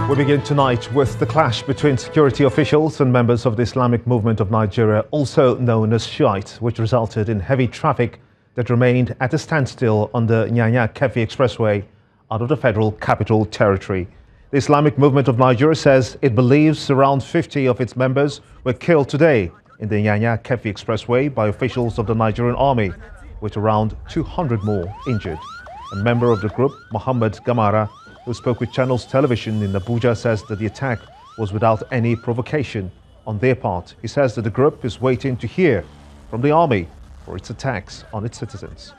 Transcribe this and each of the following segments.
We begin tonight with the clash between security officials and members of the Islamic movement of Nigeria, also known as Shiites, which resulted in heavy traffic that remained at a standstill on the Nyanya-Kefi Expressway out of the Federal Capital Territory. The Islamic movement of Nigeria says it believes around 50 of its members were killed today in the Nyanya-Kefi Expressway by officials of the Nigerian army, with around 200 more injured. A member of the group, Muhammad Gamara, who spoke with Channels Television in Abuja, says that the attack was without any provocation on their part. He says that the group is waiting to hear from the army for its attacks on its citizens.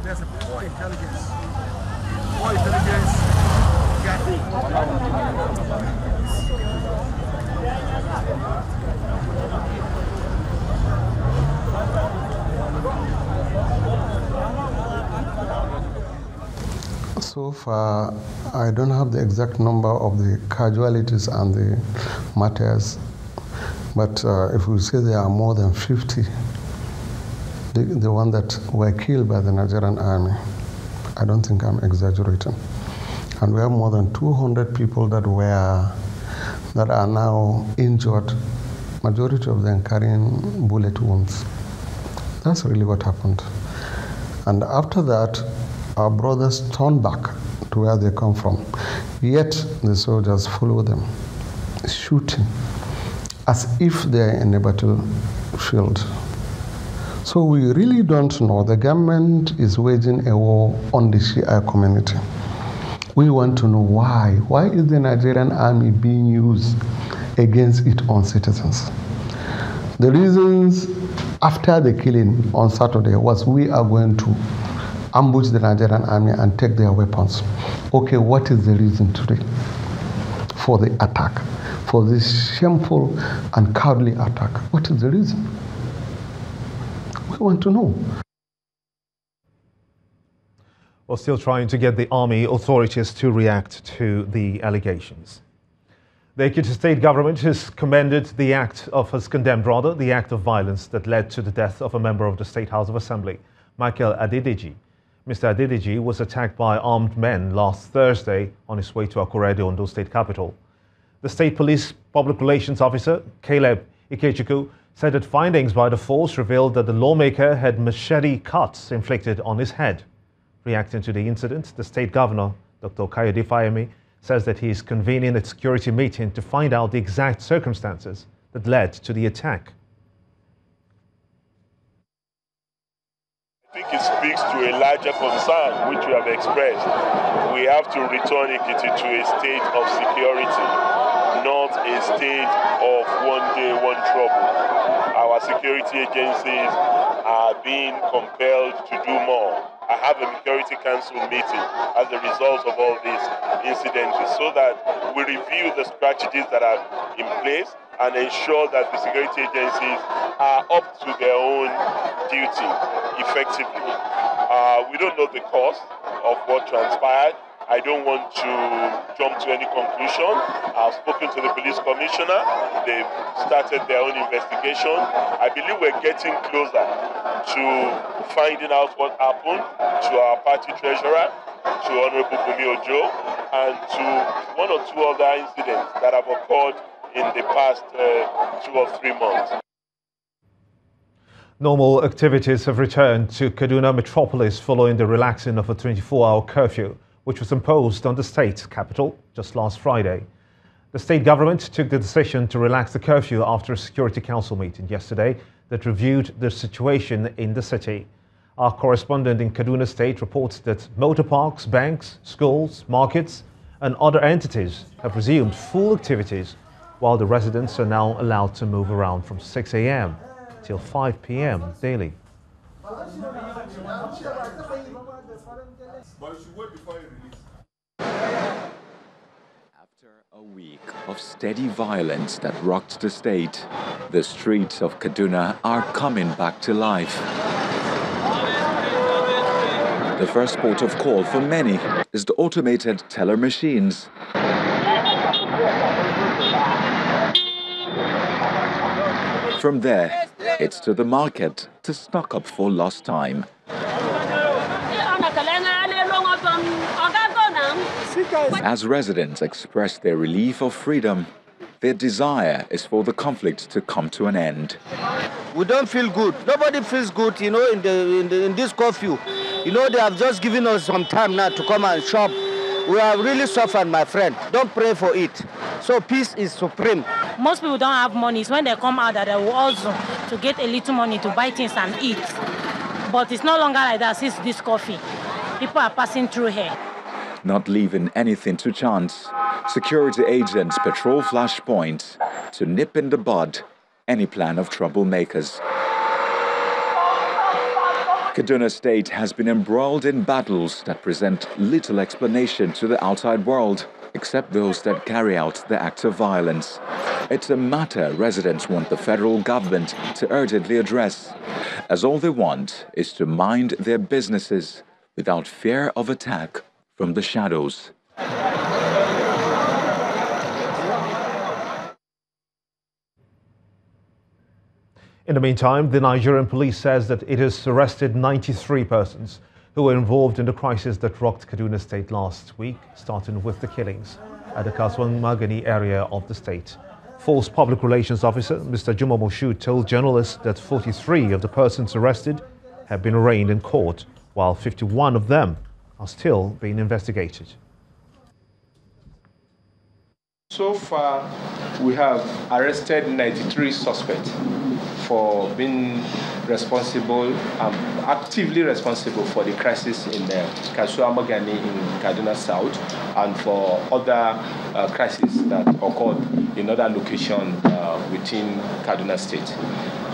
There's a poor intelligence. So far, I don't have the exact number of the casualties and the martyrs, but if we say there are more than 50, the one that were killed by the Nigerian army, I don't think I'm exaggerating. And we have more than 200 people that are now injured, majority of them carrying bullet wounds. That's really what happened. And after that, our brothers turned back to where they come from. Yet the soldiers follow them, shooting as if they are in a battlefield. So we really don't know. The government is waging a war on the Shia community. We want to know why. Why is the Nigerian army being used against its own citizens? The reasons after the killing on Saturday was we are going to ambush the Nigerian army and take their weapons. Okay, what is the reason today for the attack, for this shameful and cowardly attack? What is the reason? We want to know. We're still trying to get the army authorities to react to the allegations. The Kaduna State government has condemned the act of violence that led to the death of a member of the State House of Assembly, Michael Adedeji. Mr. Adedeji was attacked by armed men last Thursday on his way to Akwa, the Ondo State capital. The State Police Public Relations Officer, Caleb Ikechukwu, said that findings by the force revealed that the lawmaker had machete cuts inflicted on his head. Reacting to the incident, the state governor, Dr. Kayode Fayemi, says that he is convening a security meeting to find out the exact circumstances that led to the attack. I think it speaks to a larger concern which we have expressed. We have to return Ekiti to a state of security, not a state of one day, one trouble. Our security agencies are being compelled to do more. I have a security council meeting as a result of all these incidents so that we review the strategies that are in place and ensure that the security agencies are up to their own duty effectively. We don't know the cause of what transpired. I don't want to jump to any conclusion. I've spoken to the police commissioner. They've started their own investigation. I believe we're getting closer to finding out what happened to our party treasurer, to Honorable Bumi Ojo, and to one or two other incidents that have occurred in the past 2 or 3 months. Normal activities have returned to Kaduna metropolis following the relaxing of a 24-hour curfew, which was imposed on the state capital just last Friday. The state government took the decision to relax the curfew after a Security Council meeting yesterday that reviewed the situation in the city. Our correspondent in Kaduna State reports that motor parks, banks, schools, markets and other entities have resumed full activities, while the residents are now allowed to move around from 6 a.m. till 5 p.m. daily. After a week of steady violence that rocked the state, the streets of Kaduna are coming back to life. The first port of call for many is the automated teller machines. From there, it's to the market to stock up for lost time. As residents express their relief of freedom, their desire is for the conflict to come to an end. We don't feel good. Nobody feels good, you know, in this curfew. You know, they have just given us some time now to come and shop. We have really suffered, my friend. Don't pray for it. So peace is supreme. Most people don't have money. It's when they come out that they will also to get a little money to buy things and eat. But it's no longer like that since this coffee. People are passing through here. Not leaving anything to chance, security agents patrol flashpoints to nip in the bud any plan of troublemakers. Kaduna State has been embroiled in battles that present little explanation to the outside world, except those that carry out the acts of violence. It's a matter residents want the federal government to urgently address, as all they want is to mind their businesses without fear of attack from the shadows. In the meantime, the Nigerian police says that it has arrested 93 persons who were involved in the crisis that rocked Kaduna State last week, starting with the killings at the Kaswan-Magani area of the state. False Public Relations Officer Mr. Juma Moshood told journalists that 43 of the persons arrested have been arraigned in court, while 51 of them are still being investigated. So far, we have arrested 93 suspects for being responsible, actively responsible for the crisis in Kaswan-Magani in Kaduna South and for other crises that occurred in other locations within Kaduna State.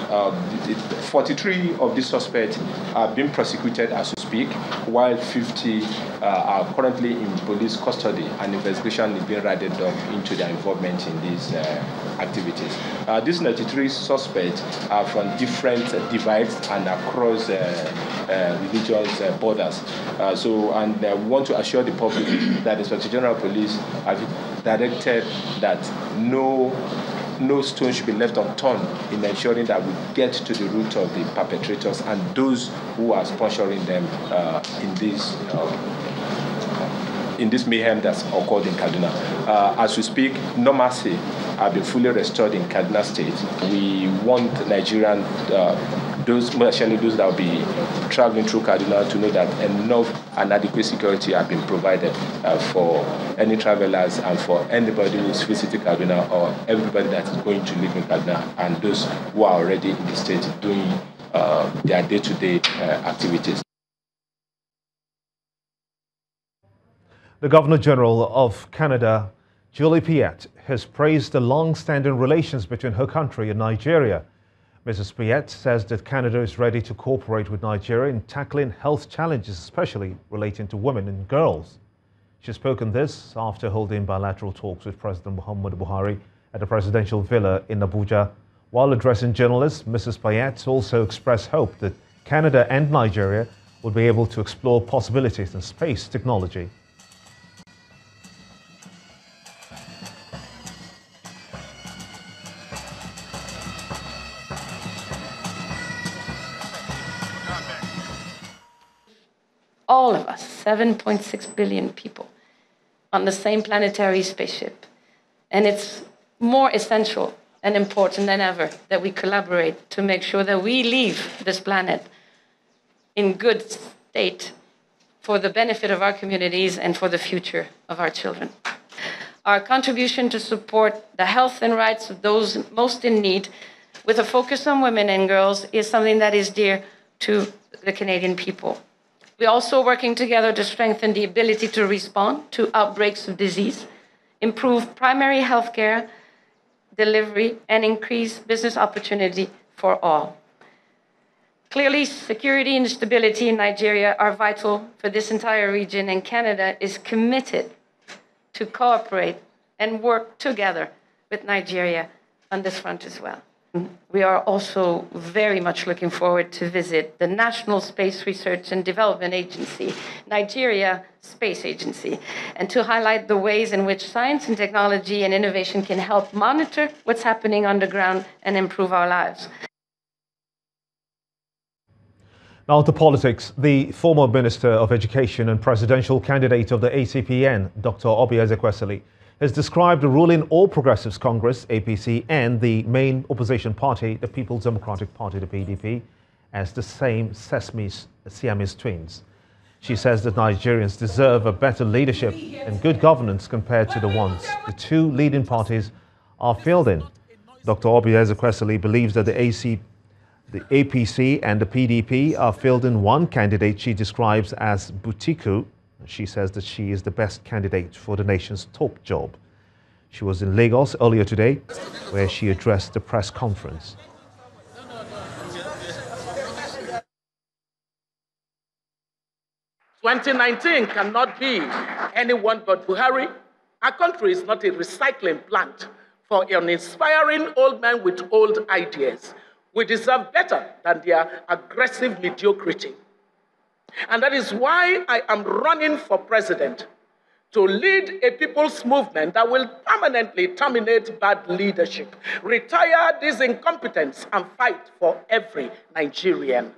43 of these suspects are being prosecuted as we speak, while 50 are currently in police custody, and investigation is being rounded up into their involvement in these activities. These 93 suspects are from different divides and across religious borders. We want to assure the public that the Inspector General of Police have directed that no stone should be left unturned in ensuring that we get to the root of the perpetrators and those who are sponsoring them in this mayhem that's occurred in Kaduna. As we speak, normalcy have been fully restored in Kaduna State. We want Nigerian, especially those that will be traveling through Kaduna, to know that enough and adequate security have been provided for any travelers and for anybody who is visiting Kaduna or everybody that is going to live in Kaduna and those who are already in the state doing their day-to-day activities. The Governor-General of Canada, Julie Piet, has praised the long-standing relations between her country and Nigeria. Mrs. Piet says that Canada is ready to cooperate with Nigeria in tackling health challenges, especially relating to women and girls. She has spoken this after holding bilateral talks with President Muhammadu Buhari at the presidential villa in Abuja. While addressing journalists, Mrs. Piet also expressed hope that Canada and Nigeria will be able to explore possibilities in space technology. All of us, 7.6 billion people, on the same planetary spaceship. And it's more essential and important than ever that we collaborate to make sure that we leave this planet in good state for the benefit of our communities and for the future of our children. Our contribution to support the health and rights of those most in need, with a focus on women and girls, is something that is dear to the Canadian people. We're also working together to strengthen the ability to respond to outbreaks of disease, improve primary health care delivery, and increase business opportunity for all. Clearly, security and stability in Nigeria are vital for this entire region, and Canada is committed to cooperate and work together with Nigeria on this front as well. We are also very much looking forward to visit the National Space Research and Development Agency, Nigeria Space Agency, and to highlight the ways in which science and technology and innovation can help monitor what's happening on the ground and improve our lives. Now to politics. The former Minister of Education and presidential candidate of the ACPN, Dr. Obi Ezekwesili, has described the ruling All Progressives Congress, APC, and the main opposition party, the People's Democratic Party, the PDP, as the same Siamese twins. She says that Nigerians deserve a better leadership and good governance compared to the ones the two leading parties are fielding. Dr. Obi Ezekwesili believes that the APC and the PDP are fielding one candidate she describes as Butiku. She says that she is the best candidate for the nation's top job. She was in Lagos earlier today, where she addressed the press conference. "2019 cannot be anyone but Buhari. Our country is not a recycling plant for an inspiring old man with old ideas. We deserve better than their aggressive mediocrity. And that is why I am running for president, to lead a people's movement that will permanently terminate bad leadership, retire this incompetence, and fight for every Nigerian.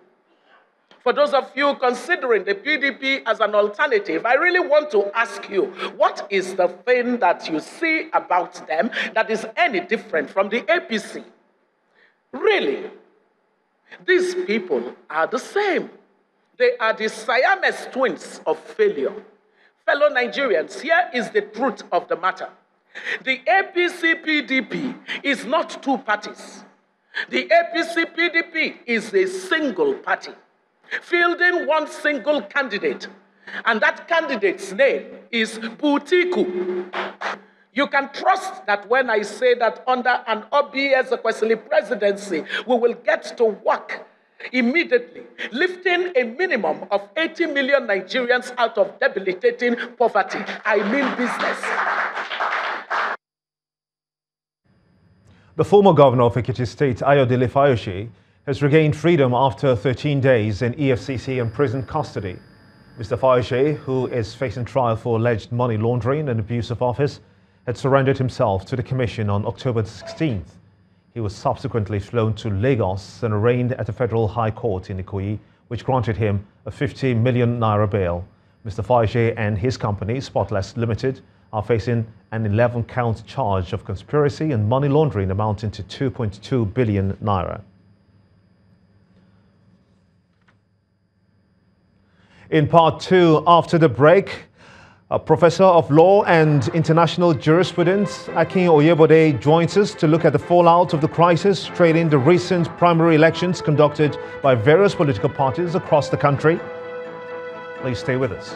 For those of you considering the PDP as an alternative, I really want to ask you, what is the thing that you see about them that is any different from the APC? Really, these people are the same. They are the Siamese twins of failure. Fellow Nigerians, here is the truth of the matter. The APC-PDP is not two parties. The APC-PDP is a single party, fielding one single candidate, and that candidate's name is Butiku. You can trust that when I say that under an Obi Ezekwesili presidency, we will get to work immediately, lifting a minimum of 80 million Nigerians out of debilitating poverty. I mean business. The former governor of Ekiti State, Ayodele Fayose, has regained freedom after 13 days in EFCC and prison custody. Mr. Fayose, who is facing trial for alleged money laundering and abuse of office, had surrendered himself to the commission on October 16th. He was subsequently flown to Lagos and arraigned at the Federal High Court in Ikoyi, which granted him a 50 million naira bail. Mr. Fayose and his company, Spotless Limited, are facing an 11-count charge of conspiracy and money laundering amounting to 2.2 billion naira. In part two, after the break, a professor of law and international jurisprudence, Akin Oyebode, joins us to look at the fallout of the crisis trailing the recent primary elections conducted by various political parties across the country. Please stay with us.